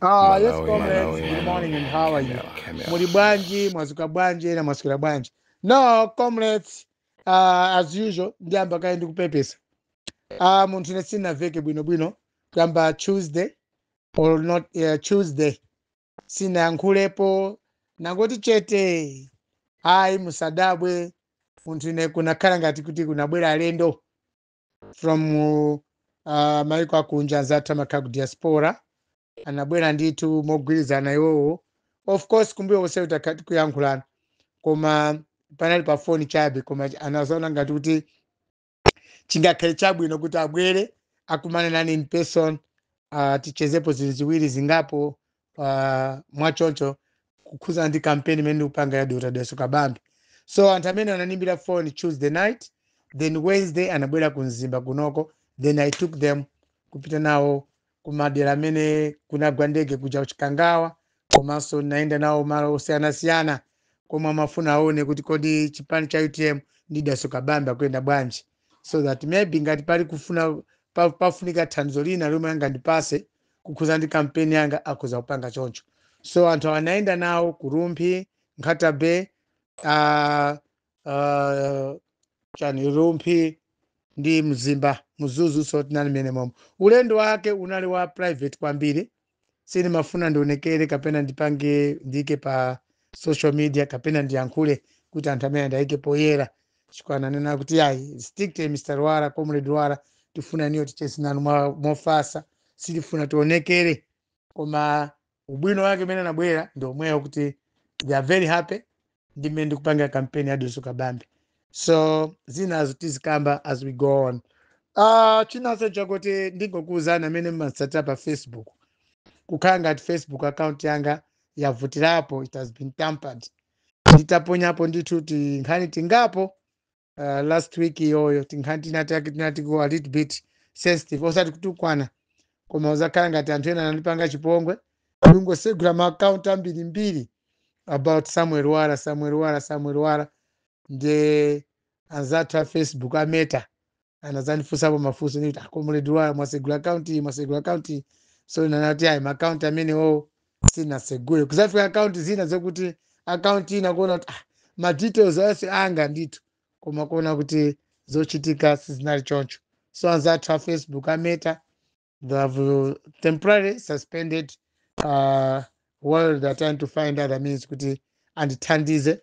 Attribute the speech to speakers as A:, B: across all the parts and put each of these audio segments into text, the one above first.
A: Yes, comrades. Good morning and how are you? Muri bwanji, mwazuka bwanji na mwasukira bwanji. No, comrades, as usual, ndiamba kaindi kupepesa. Muntu nesina veke bwino kamba Tuesday or not Tuesday. Sina yankulepo nangoti chete. Hai musadabwe muntu ne kuna ngati kuti kunabwera alendo from maiko akunja zata makaku diaspora. Anabwera nditu mogwirizana iwowo. Of course kumbuyo wose utakati kuyankhulana koma panali pa phone chabe koma anazaona ngati kuti chingakhale chabwino kuti abwere akumane nani in person, tichezepo zinthu ziwiri zingapo mwachoncho kukhuza ndi campaign imene upanga ya Dr. Deso Kabambi. So anthu amene ananimbira phone Tuesday night, then Wednesday anabwera kunzimba kunoko, then I took them kupita nawo kumadera amene kunagwa ndege kuja kuchikangawa, komanso naenda nawo malo osiyanasiyana komwe amafuna aone kuti kodi chipani cha UTM ndi Deso Kabambi akuyenda bwanji, so that maybe ngati pali kufuna pafunika thandizo lina lomwe angandipase kukhuza ndi campaign yanga akhuza kupanga choncho. So anthu anaenda nawo kurumphi Nkhatabe, chani rumphi ndi mzimba muzuzu, so tinali mene momo. Ulendo wake unali wa private kwambiri, sini mafuna ndionekere kapena ndipange ndike pa social media kapena ndiyankhule kuti anthu amene ndaike poyera chikwana nena kuti yayi stick to Mr. Rwara, Comrade Rwara, tifuna niyo tichesinanu mofasa, silifuna tionekere, koma ubwino wake mene nabwera ndio mweyo kuti they are very happy ndimene ndikupanga campaign ya Deso Kabambi. So zinazo tizikamba as we go on. Chinaso chakuti ndingokuwuzana amene mmatsatira pa Facebook kukhala ngati Facebook account yanga yavutirapo, it has been tampered. Nditaponyapo ndithu tinkhani tingapo last week iyoyo tinkhani tinati go a little bit sensitive osati kutukwana, koma uzakhala ngati anthu ena anandipanga chipongwe ndingosegula ma account ambirimbiri about Samuel Rwara nde anzathu a Facebook ameta anazandifunsapo mafunso ndikuti Comrade Rwara mwasegula account, so nanati ayi ma account amene wo sinasegule kuzafika account zina zokuti account ina kuona kuti ma details ase anga ndithu koma kuona kuti zochitika sizinali choncho. So anzathu a Facebook ameta, they have temporarily suspended while they're trying to find other means kuti andithandize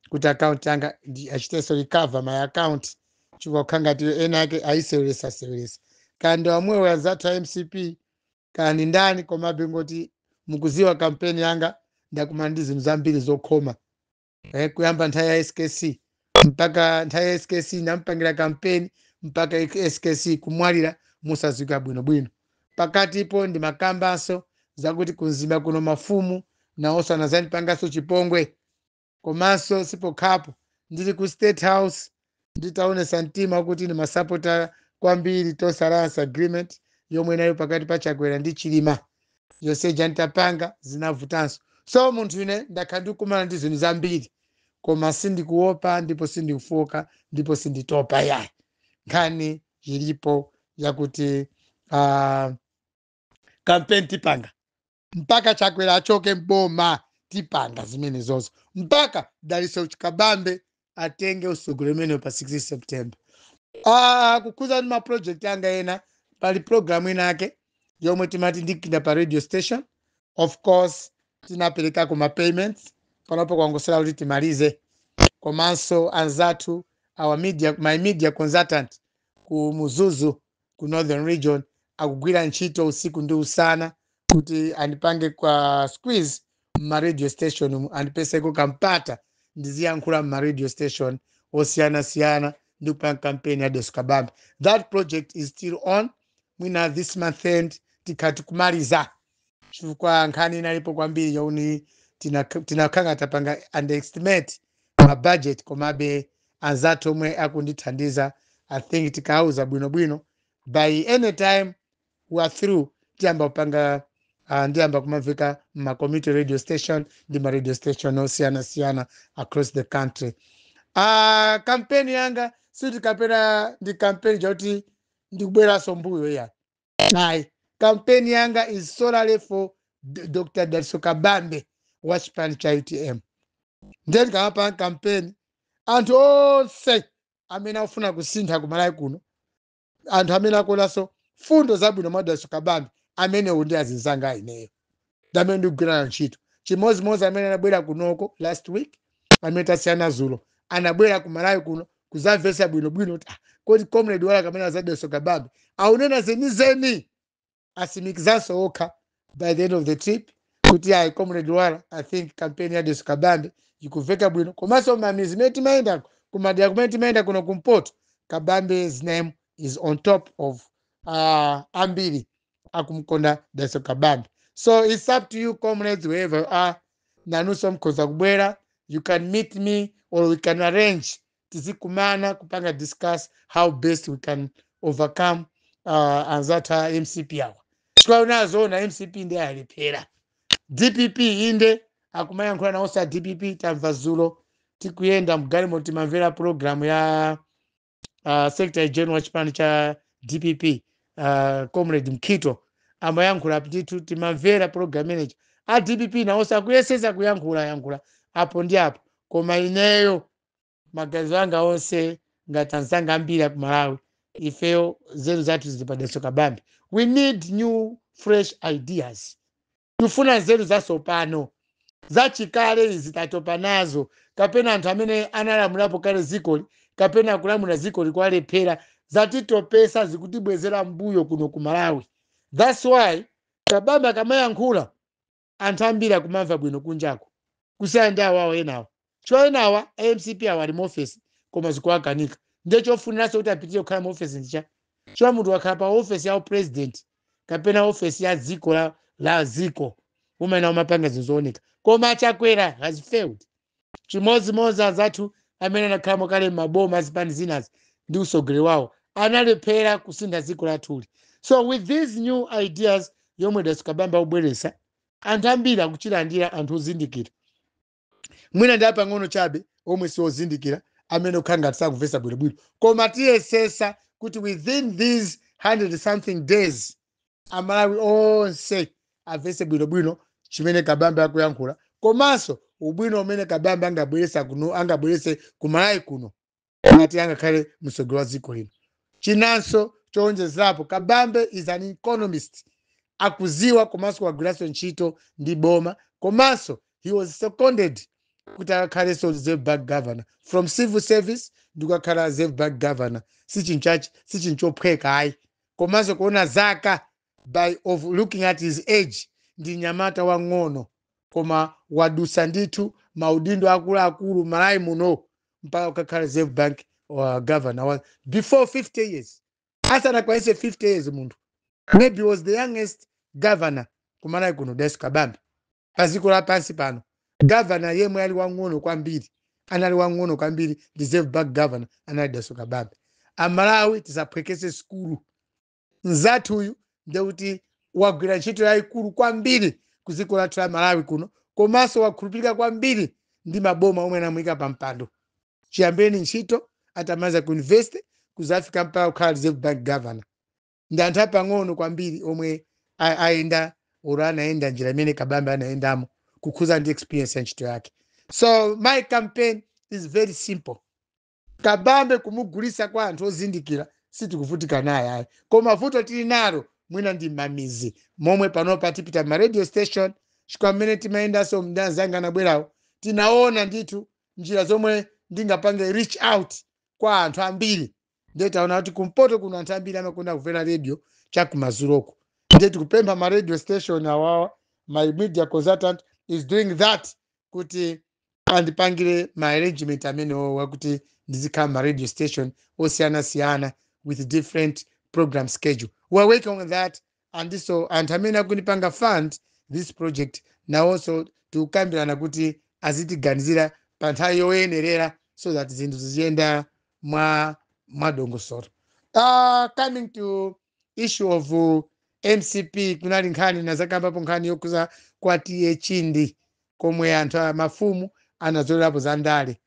A: kuti account yanga achiteso recover my account chifukwa khangati ena ake aisewelesa kandi wamwewe anzathu a MCP kandi ndani, koma bengoti mukuziwa campaign yanga ndakumana ndi zinthu zambiri zokhoma, kuyamba nthawi ya SKC mpaka nthawi ya SKC ndampangira campaign mpaka SKC kumwalira musazika bwinobwino. Pakati ipo ndi makambanso zakuti kunzimba kuno mafumu nawonso anazandipanganso chipongwe, komanso sipokhapo ndili ku State House nditaonesa mtima kuti ndi masapota kwambiri tolerance agreement yomwe inayo pakati pa Chakwera ndi Chilima yonse jantapanga zinavutanso. So munthu ine ndakhala ndikumana ndi zinthu zambiri koma sindikuopa ndipo sindikufoka ndipo sinditopa yayi, nkhani ilipo yakuti campaign tipanga mpaka Chakwera achoke mboma, tipanga zimene zozo mpaka Deso Kabambi atenge usogolero umene pa 6 September. Kukhuza ndi ma project yanga ena pali program inake yomwe timati ndikida pa radio station. Of course tinapereka kuma payments panopo kwangosala kuti timalize, komanso anzathu my media consultant ku Muzuzu ku Northern Region akugwira ntchito usiku ndi usana kuti andipange kwa squeeze ma radio station andipeseko kampata ndiziyankhula ma radio station osiyanasiyana ndi kupanga campaign ya Deso Kabambi. That project is still on. Mwina this month end tikati kumaliza chifukwa nkhani inalipo kwambiri yoni tinakanga tapanga underestimate ma budget, komabe anzathu omwe akundithandiza I think tikauza bwinobwino by any time we are through tiyamba kupanga ndiyamba kumavika ma community radio station ndi ma radio station osiyanasiyana across the country. Campaign yanga sitikapera ndi campaign jauti ndikubweraso mbuyo ya ayi campaign yanga is solely for Dr. Daliso Kabambe wa chipani cha UTM. Ndeti kama campaign anthu onse amene afuna kusintha kumalawi kuno, anthu amene akolaso fundo zabwino mwa Daliso Kabambe amenewo ndi azinzanga ineyo damene ndikugwirana ntchito chimozimozi amene anabwera kunoko last week amene tasiyana zulo anabwera kumalawi kuno kuzamvesa bwinobwino kuti kodi comrade wala kamene za Daliso Kabambe aunena zenizeni asimikizanso okha by the end of the trip kuti ayi comrade wala I think campaign ya Daliso Kabambe ikuveka bwino komanso mamizi mene timayenda kumadera kumene timayenda kuno kumpoto Kabambe's name is on top of ambiri akumkonda Daliso Kabambe. So it's up to you comrades wherever you are. Nanuso mkhoza kubwera, you can meet me or we can arrange tizikumana kupanga discuss how best we can overcome anzata MCP awa. Chikwaona zona MCP ndi alipera. DPP inde akumayankhula nawo sa DPP tamva zulo tikuyenda mgalimo timamvera program ya Secretary General chipani cha DPP Comrade Mkito amayankhula pititu timamvera program manager a DPP nawo sakuyesesa kuyankhula apo ndi apo koma ineyo magazi anga onse ngati anzanga ambiri ku Malawi ifeyo zeru zathu zili pa Daliso Kabambe. We need new fresh ideas. Tufuna zeru zasopano zachikale zitatopa nazo kapena anthu amene analamulapo kale zikoli kapena kulamula zikoli kwalephera zatitopesa zikutibwezera mbuyo kuno ku Malawi. That's why Kabambe akamayankhula anthu ambiri akumamva bwino kunjako kusiyana ndi awawo enawo choenawa MCP awo ali mu office koma zikuwakanika ndechofuniraso kuti apitire kukhala mu office ndicha chwa munthu wakhala pa office ya president kapena office ya dziko la ziko umene umapanga zizooneka koma chakwera has failed. Chimozimozi zathu amene anakhalamo kale maboma azipani zinazi ndi usogolero wawo analephera kusintha dziko lathuli. So with these new ideas yomwe Daliso Kabambe akubweresa anthu ambiri akuchilandira anthu ozindikira mwina ndi apang'ono chabe omwe siozindikira amene okhala ngati sakuvesa bwinobwino koma tiyesesa kuti within these 100 something days Amalawi onse avese bwinobwino chimene Kabambe akuyankhula komanso ubwino umene Kabambe angabwerese ku Malawi kuno ngati angakhale msogolo wa dziko lino. Chinanso chowonjezerapo Kabambe is an economist akuziwa komanso wagwiranso ntchito ndi boma komanso he was seconded kuti akakhalenso reserve bank governor from civil service ndikukakhala reserve bank governor sichinchophweka ayi komanso kuona zaka by of looking at his age ndi nyamata wang'ono koma wadusa ndithu maudindo akuluakulu Malawi muno mpaka kukakhala reserve bank governor before 50 years asanakwanise 50 years munthu maybe was the youngest governor ku Malawi kuno Daliso Kabambe paziko lapansi pano governor yemwe ali wang'ono kwambiri anali wang'ono kwambiri reserve bank governor anali Daliso Kabambe. Amalawi tisaphwekese sikulu nzathuyu ndekuti wagwira ntchito yayikulu kwambiri ku dziko lathu la Malawi kuno komanso wakhulupirika kwambiri ndi maboma omwe anamuyika pa mpando chiyambeni ntchito atamaza ku university kuzafika mpaka kukhala reserve bank governor ndi anthu apang'ono kwambiri omwe ayenda ora anaenda njira imene Kabambe anayendamo kukhuza ndi experience ya ntchito yake. So my campaign is very simple. Kabambe kumugulisa kwa anthu ozindikira sitikuvutika naye ayi koma vuto tili nalo mwina ndi mamizi momwe panopa tipita ma radio station chikwamene timayendanso mndanzanga anabwerawo tinaona ndithu njira zomwe ndingapange reach out kwa anthu ambiri ndetaona kuti kumpoto kuno anthu ambiri amakonda kumvera radio chakumazuloko ndeti kupempha ma radio station awawa my media consultant is doing that kuti andipangire ma arrangement amene wakuti ndizikhala ma radio station osiyana with different program schedule. We're working on that and so anthu amene akunipanga fund this project now also tukambirana kuti azitiganizira pa nthawi yoyenerera so that zinthu ziziyenda mwa dongosolo. Coming to issue of MCP kunali nkhani nazakambapo nkhani yokuza kwatiye chindi komwe anthu mafumu anazolerapo za ndale.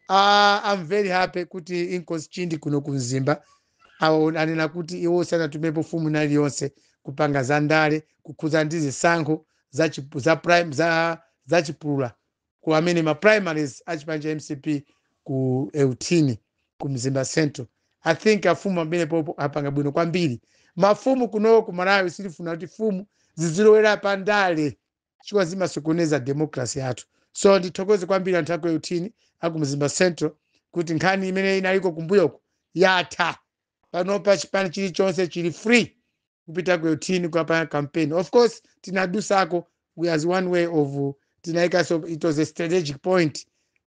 A: I'm very happy kuti Inkosi Chindi kuno kumzimba anena kuti iwo sanatumepo fumu nali yonse kupanga zandale kukuza ndizi sankho za prime za chipula ku amene ma primaries achipanja MCP ku Eutini ku Mzimba Central. I think afumu amene popo apanga bwino kwambiri. Mafumu kuno ku Malawi silifuna kuti fumu zizilowera pandale chikwa zimasokoneza democracy yathu. So ndithokoze kwambiri anthu ako Eutini aku Mzimba Central kuti nkhani imene inaliko kumbuyoko yatha. Panopa chipani chilichonse chili free kupita ku Eutini kwa campaign. Of course tinadusako we as one way of tinaika, so it was a strategic point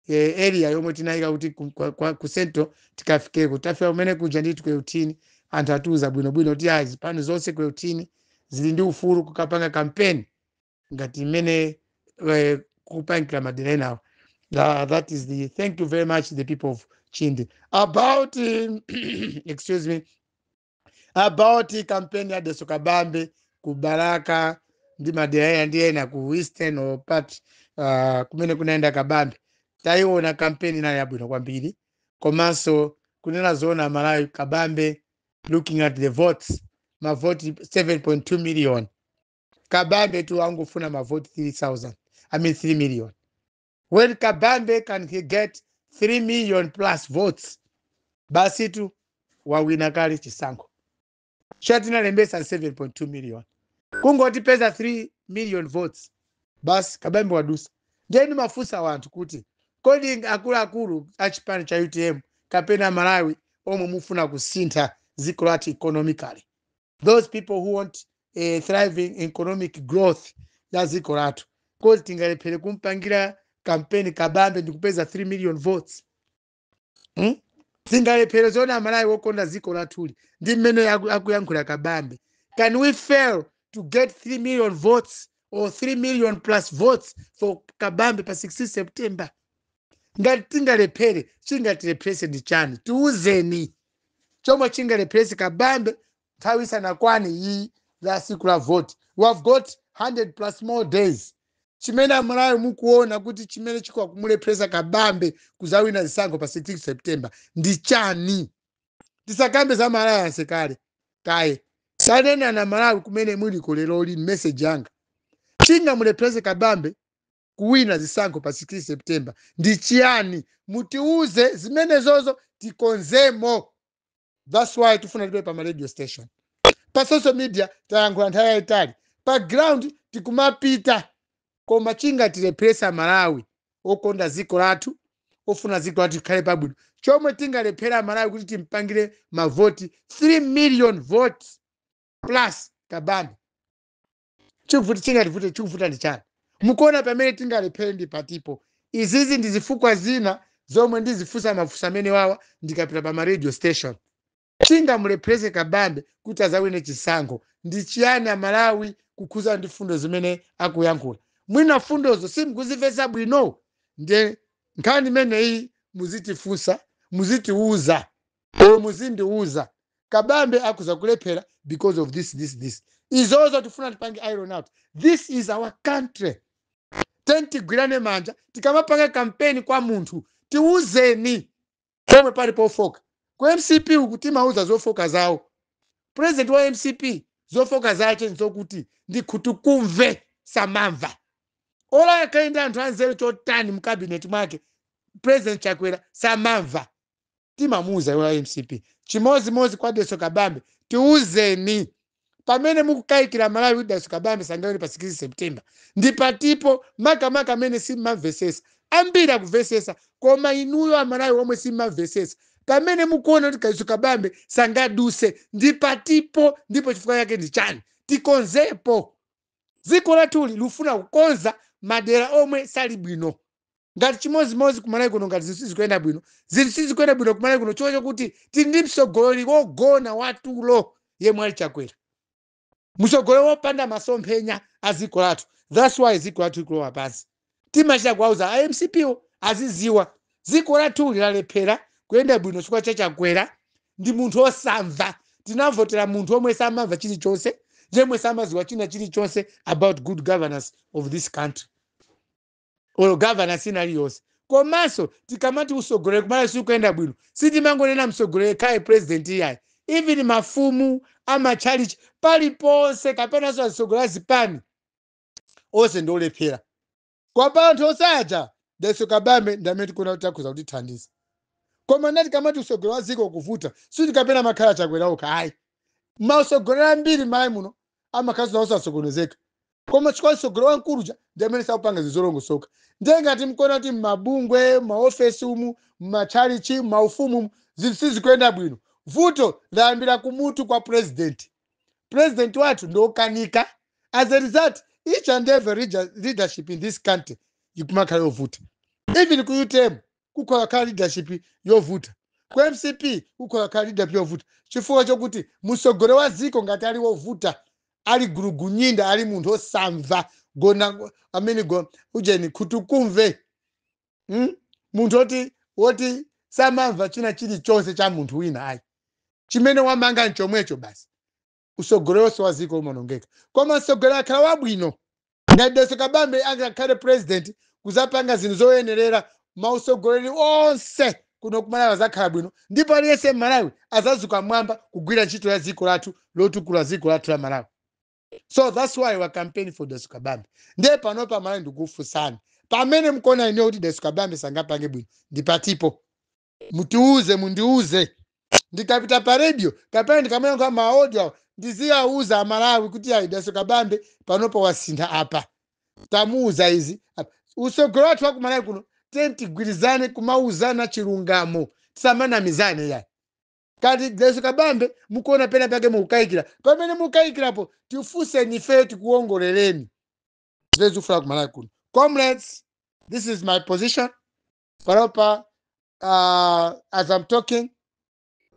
A: area yomwe tinaika kuti ku Central tikafike kutafika umene kuja ndithu ku Eutini anthu atuza bwinobwino kuti zipani zonse ku Eutini zili ndi ufulu kukapanga campaign ngati imene kupangira madera enawo. That is the thank you very much the people of Chindi about excuse me, about campaign ya Deso Kabambe ku Baraka ndi madera ndiye na ku Eastern or part kumene kunaenda Kabambe taiona campaign ina yabwino kwambiri komanso kunena zona Malawi Kabambe looking at the votes ma vote 7.2 million Kabambe tu angufuna ma vote 3 million. When Kabambe can get 3 million plus votes basi tu wawina kale chisankho. Shatina lembesa 7.2 million kungoti pesa 3 million votes basi Kabambe wadusa. Ndeni mafusa wantu kuti kodi akulu achipani cha UTM kapena Malawi omwe mufuna kusintha ziko lati economically. Those people who want a thriving economic growth ya ziko latu kozi tingalephere kumpangira campaign Kabambe ndikupeza 3 million votes. Tingalephere zona Malawi wokonda ziko latuli ndi mmene akuyankhula Kabambe. Can we fail to get 3 million votes or 3 million plus votes for Kabambe pa 16 September? Ngati tingalephere chingatilepherese ndi chani? Tiuzeni chomwe chingalepherese Kabambe nthawi isanakwane iyi la siku la vote. We have got 100 plus more days. Chimene Malawi mukuona kuti chimene chikwa kumulepheresa Kabambe kuzawina zisankho pa 16 September ndi chani? Tisakambe za Malawi ansekale kaye sanena na Malawi kumene muliko lero li message yanga chinga mulepherese Kabambe kuwina zisankho pa 16 September ndi chiyani? Mutiuze zimene zozo tikonzemo. That's why tufuna libe pa radio station, pa social media tayankhula nthawi yayitali, pa ground tikumapita koma chinga tilepheresa Malawi okonda ziko lathu ofuna ziko lathu likhale pabwino. Chomwe tingalephera Malawi kuti timpangire mavoti 3 million votes plus Kabambe chikuvuti chingativute chikuvuta ndi chani? Mukuona pamene tingalephere ndi patipo. Izizi ndi zifukwa zina zomwe ndizifusa mafusa amene wawa ndikapita pa radio station. Chinga mulepherese Kabambe kuti azawine chisankho ndi chiyani Amalawi kukhuza ndi fundo zimene akuyankhula. Mwina fundozo simukuzimvetsa bwino nde nkhani imeneyi muzitifusa muzitiuza o muzindiuza Kabambe akuza kulephera because of this. Izozo tifuna tipange iron out. This is our country. Tentigwirane manja tikamapanga campaign kwa munthu tiuzeni pomwe pali pofoka. Ku MCP ukutimauza zofoka zawo. President wa MCP zofoka zache nzokuti ndikutukumve samamva. Ola yakaenda anthu anzeru chotani mkabinet mwake President Chakwera samamva. Timamuza wa MCP chimodzimodzi kwa Deso Kabambe tiuzeni pamene mukukaikira Malawi Deso Kabambe sangaweni pa 16 September ndi patipo makamaka amene simamvesesa ambira kuvesesa koma inuyo Amalawi omwe simamvesesa pamene mukuona kuti Deso Kabambe sangaduse ndi patipo ndipo chifukwa yake ndi chani? Tikonzepo ziko latuli lufuna kukonza madera omwe sali bwino. Ngati chimodzimodzi ku Malawi kuno ngati zisizikuyenda bwino zisizikuyenda bwino ku Malawi kuno chocho kuti tili ndi msogololi wogona watulo yemwe ali Chakwera, msogololi wopanda masomphenya aziko lathu. That's why ziko lathu likulowa pansi. Timachita kuwauza MCP aziziwa ziko lathu lalephera kuyenda bwino chifukwa cha Chakwera ndi munthu osamva. Tinavotera munthu omwe samamva chilichonse yemwe samaziwa china chilichonse about good governance of this country or governance inaliyonse. Komanso tikamati usogolere kumala sikuyenda bwino sitimangonena msogolere kaye president iyayi even mafumu amachalichi paliponse kapena so asogolera zipani ose ndolephera kwa panthu osaja Daso Kabambe ndamene tikuna takuza kutithandiza koma ndati kamati usogolera ziko kuvuta suti kapena makhala chakwera okha hayi mausogolera mbiri mai muno amakhazi nawo sasokonezeka koma chikwa usogolera nkuluja ndamene sakupanga zizolongosoka ndengati mkona kuti mabungwe maofesi umu machalichi maufumu sizikuenda bwino vuto layambira kumutu kwa president wathu ndokanika as a result each and every leadership in this country ikumakhala yovuta even ku UTM kukhola khala leadership yovuta ku MCP kukhola khala leadership yovuta chifukwa chokuti musogole wa ziko ngati ali wovuta ali gulugunyinda ali munthu osamva gona amene go ujeni kutukumve munthu woti samamva china chilichonse cha munthu wina ayi chimene wamanga nchomwecho basi usogolero wa ziko umonongeka koma usogolero akhala wabwino ngati Daso Kabambe angakhale president kuzapanga zinthu zoyenerera mausogoleri onse kuno kumalawi zakhala bwino ndipo aliyense Malawi azazuka mwamba kugwira ntchito ya ziko lathu lotukula ziko lathu la Malawi. So that's why we are campaigning for Daso Kabambe. Ndiye panopa Malawi ndikufunsani pamene mkona ine kuti Daso Kabambe sangapange bwino ndipatipo mundiuze ndikapita pa radio kapena ndikamenya kwa maaudio ndiziyauza Amalawi kuti ayi Daso Kabambe panopa wasintha apa tamuuza izi usogolo wathu wa Malawi kuno tigwirizane kumauzana chilungamo tisamanamizane yayi kati Daso Kabambe mukuona pena pake mukukayikira pamene mukayikirapo tifunseni ife tikuongoleleni zezufuna ku Malawi kuno. Comrades, this is my position panopa as I'm talking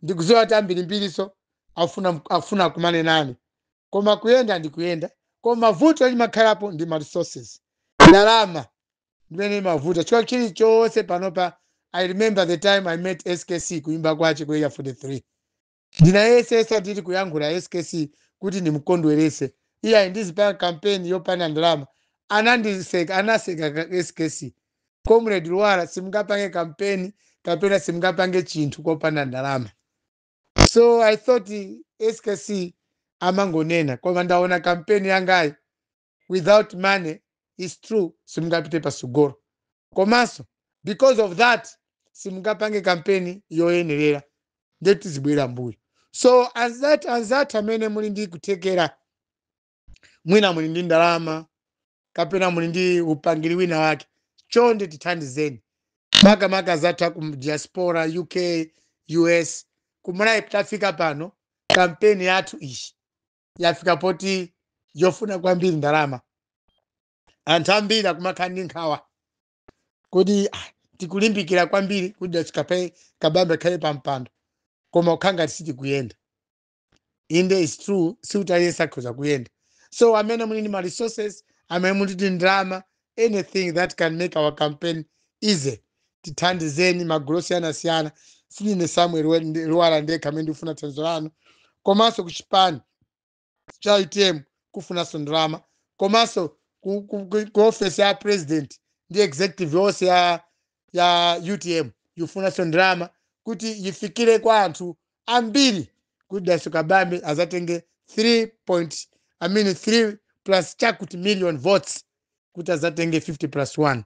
A: ndikuziwa tambirimbiri so afuna kumane nani koma kuyenda ndikuyenda koma vuto limakhalapo ndi ma resources ndalama ndimene mavuta chikwa chilichonse panopa. I remember the time I met SKC kuimba kwache ku Area 43 ndinayesesa tili kuyankhula SKC kuti ndimukondwerese iya ndizipanga campaign yopanda ndalama anaseka SKC Comrade Luwala simungapange campaign kapena simungapange chinthu kopanda ndalama. So I thought SKC amangonena koma ndaona campaign yangayi without money is true simungapite pasogolo komanso because of that simungapange campaign yoyenerera ndeti zibwera mbuyo. So as that amene muli ndi kutekera mwina muli ndi ndalama kapena muli ndi upangiri wina wake chonde tithandizeni makamaka zathu ku diaspora UK US kumalawi tafika pano campaign yathu ishi yafika poti yofuna kwambiri ndalama anthu ambiri akumakhala ndi nkhawa kuti tikulimbikira kwambiri kuti Daso Kabambe khale pampando koma ukhanga tisiti kuyenda inde is true siutaliyense akhoza kuyenda. So amene muli ndi ma resources amene muli ndi ndalama anything that can make our campaign easy tithandizeni magulu osiyanasiyana sinine Samuel Luwala ndekha amene ndifuna thandizo lanu komanso ku chipani cha UTM kufunanso ndalama komanso ku office ya president ndi executive yonse ya UTM yufunanso ndalama kuti yifikire kwa anthu ambiri kuti Daso Kabambe azatenge 3 plus chakuti million votes kuti azatenge 50+1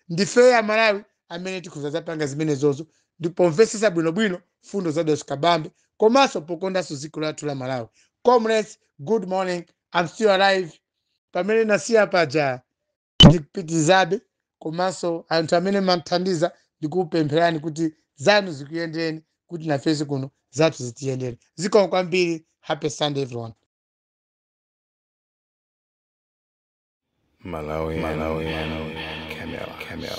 A: ndife Amalawi amene tikhoza zapanga zimene zozo ndipomvesesa bwinobwino fundo za Daso Kabambe komanso pokondanso ziko lathu la Malawi. Comrades, good morning. I'm still alive. Pamene nasiya paja ndikupitizabe komanso anthu amene manthandiza ndikupempherani kuti zanu zikuyendeni kuti nafesi kuno zathu zitiyendere. Zikomo kwambiri. Happy Sunday everyone.
B: Malawi, Camera.